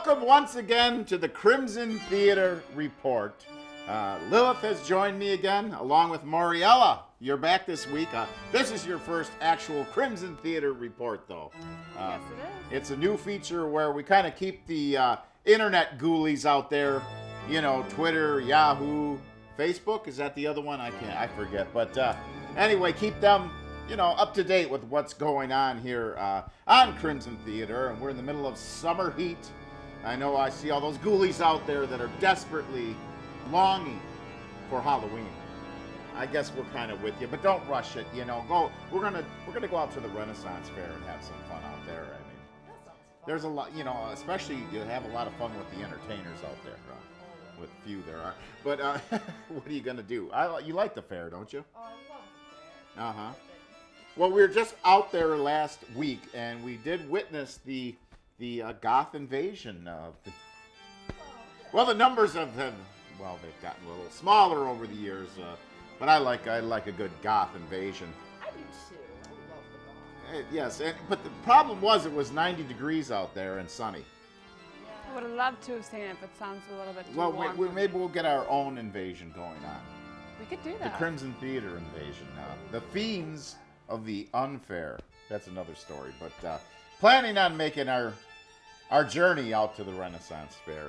Welcome once again to the Crimson Theater Report. Lilith has joined me again, along with Moriella. You're back this week. This is your first actual Crimson Theater Report, though. Yes, it is. It's a new feature where we kind of keep the internet ghoulies out there. You know, Twitter, Yahoo, Facebook. Is that the other one? I forget. But anyway, keep them, up to date with what's going on here on Crimson Theater. And we're in the middle of summer heat. I know I see all those ghoulies out there that are desperately longing for Halloween. I guess we're kind of with you, but don't rush it. Go. We're gonna go out to the Renaissance Fair and have some fun out there. I mean, That sounds fun. there's a lot. Especially you have a lot of fun with the entertainers out there. With few there are, but what are you gonna do? You like the fair, don't you? Oh, I love the fair. Uh-huh. Well, we were just out there last week, and we did witness the goth invasion of the. Well, the numbers they've gotten a little smaller over the years, but I like a good goth invasion. I do too. I love the Yes, but the problem was it was 90 degrees out there and sunny. goth. I would have loved to have seen it, but it sounds a little bit too Well, warm. maybe we'll get our own invasion going on. We could do The that. Crimson Theater invasion. The Fiends of the Unfair. That's another story. But planning on making our journey out to the Renaissance Fair,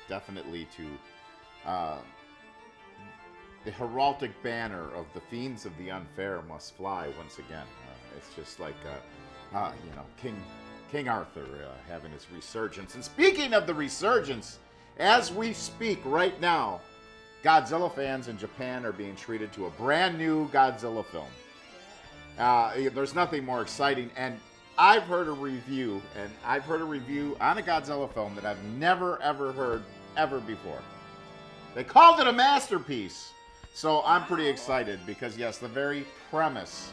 definitely to the heraldic banner of the Fiends of the Unfair must fly once again. It's just like, King Arthur having his resurgence. And speaking of the resurgence, as we speak right now, Godzilla fans in Japan are being treated to a brand new Godzilla film. There's nothing more exciting, and I've heard a review on a Godzilla film that I've never ever heard ever before. They called it a masterpiece, so I'm pretty excited because yes, the very premise,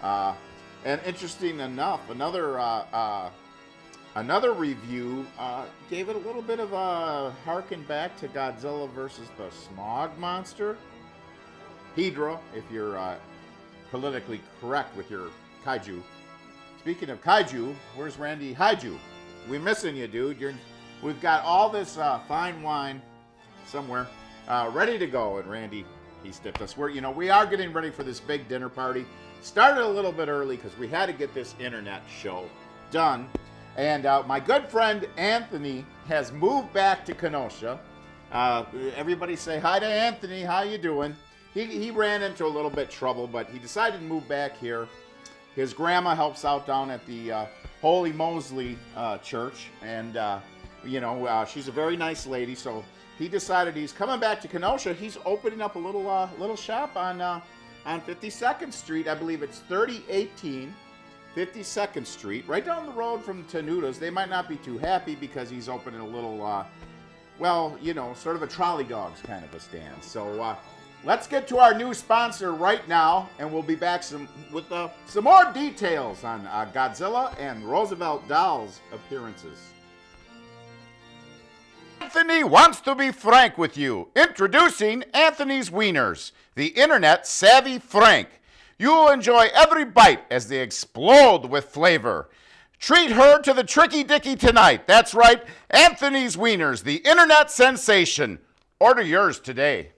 and interesting enough, another review gave it a little bit of a harken back to Godzilla versus the Smog Monster. Hedra, if you're politically correct with your kaiju. Speaking of kaiju, where's Randy Haiju? We're missing you, dude. We've got all this fine wine somewhere ready to go, and Randy, he stiffed us. We are getting ready for this big dinner party. Started a little bit early because we had to get this internet show done. And my good friend Anthony has moved back to Kenosha. Everybody say hi to Anthony. How you doing? He ran into a little bit of trouble, but he decided to move back here. His grandma helps out down at the Holy Mosley Church, and she's a very nice lady. So he decided he's coming back to Kenosha. He's opening up a little shop on 52nd Street. I believe it's 3018. 52nd Street, right down the road from Tenuta's. They might not be too happy because he's opening a little, sort of a trolley dogs kind of a stand. So let's get to our new sponsor right now, and we'll be back with some more details on Godzilla and Roosevelt Dahl's appearances. Anthony wants to be frank with you. Introducing Anthony's Wieners, the internet savvy Frank. You'll enjoy every bite as they explode with flavor. Treat her to the Tricky Dicky tonight. That's right, Anthony's Wieners, the internet sensation. Order yours today.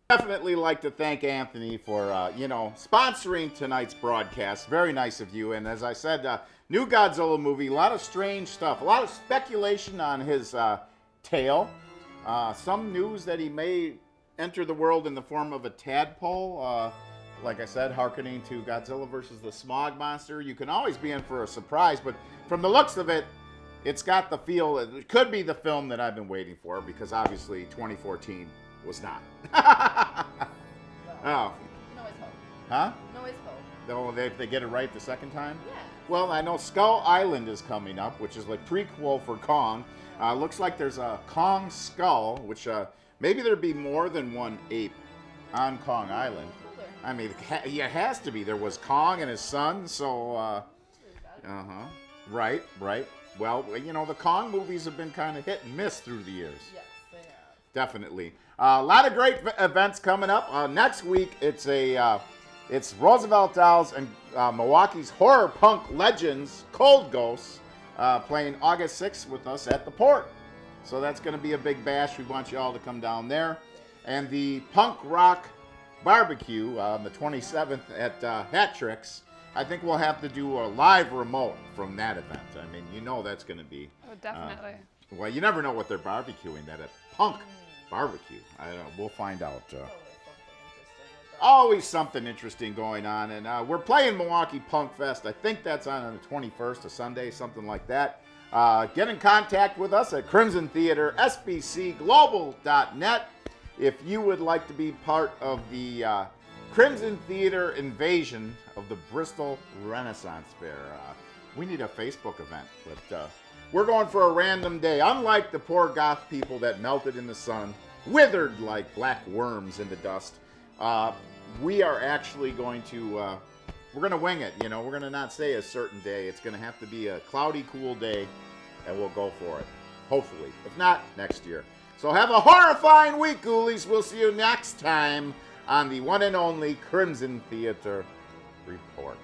Definitely like to thank Anthony for, sponsoring tonight's broadcast. Very nice of you. And as I said, new Godzilla movie, a lot of strange stuff, a lot of speculation on his tail. Some news that he may enter the world in the form of a tadpole. Like I said, hearkening to Godzilla versus the Smog Monster. You can always be in for a surprise, but from the looks of it, it's got the feel. It could be the film that I've been waiting for because obviously 2014 was not. Oh. No, it's hope. Huh? No, it's hope. Oh, they get it right the second time? Yeah. Well, I know Skull Island is coming up, which is like prequel for Kong. Looks like there's a Kong skull, which maybe there'd be more than one ape on Kong Island. I mean, it has to be. There was Kong and his son, so, Right. Well, the Kong movies have been kind of hit and miss through the years. Yes, they have. Definitely. A lot of great events coming up. Next week, it's Roosevelt Dahl's and Milwaukee's horror punk legends, Cold Ghosts. playing August 6th with us at the Port. So that's going to be a big bash. We want you all to come down there. And the Punk Rock Barbecue on the 27th at Hat Tricks. I think we'll have to do a live remote from that event. I mean, you know that's going to be... Oh, definitely. Well, you never know what they're barbecuing at a Punk Barbecue. I don't know. We'll find out. Always something interesting going on. And we're playing Milwaukee Punk Fest. I think that's on the 21st, a Sunday, something like that. Get in contact with us at Crimson Theater, sbcglobal.net. If you would like to be part of the Crimson Theater invasion of the Bristol Renaissance Fair, we need a Facebook event. But we're going for a random day. Unlike the poor goth people that melted in the sun, withered like black worms in the dust, we are actually going to, we're going to wing it. You know, we're going to not say a certain day. It's going to have to be a cloudy, cool day, and we'll go for it. Hopefully. If not, next year. So have a horrifying week, ghoulies. We'll see you next time on the one and only Crimson Theater Report.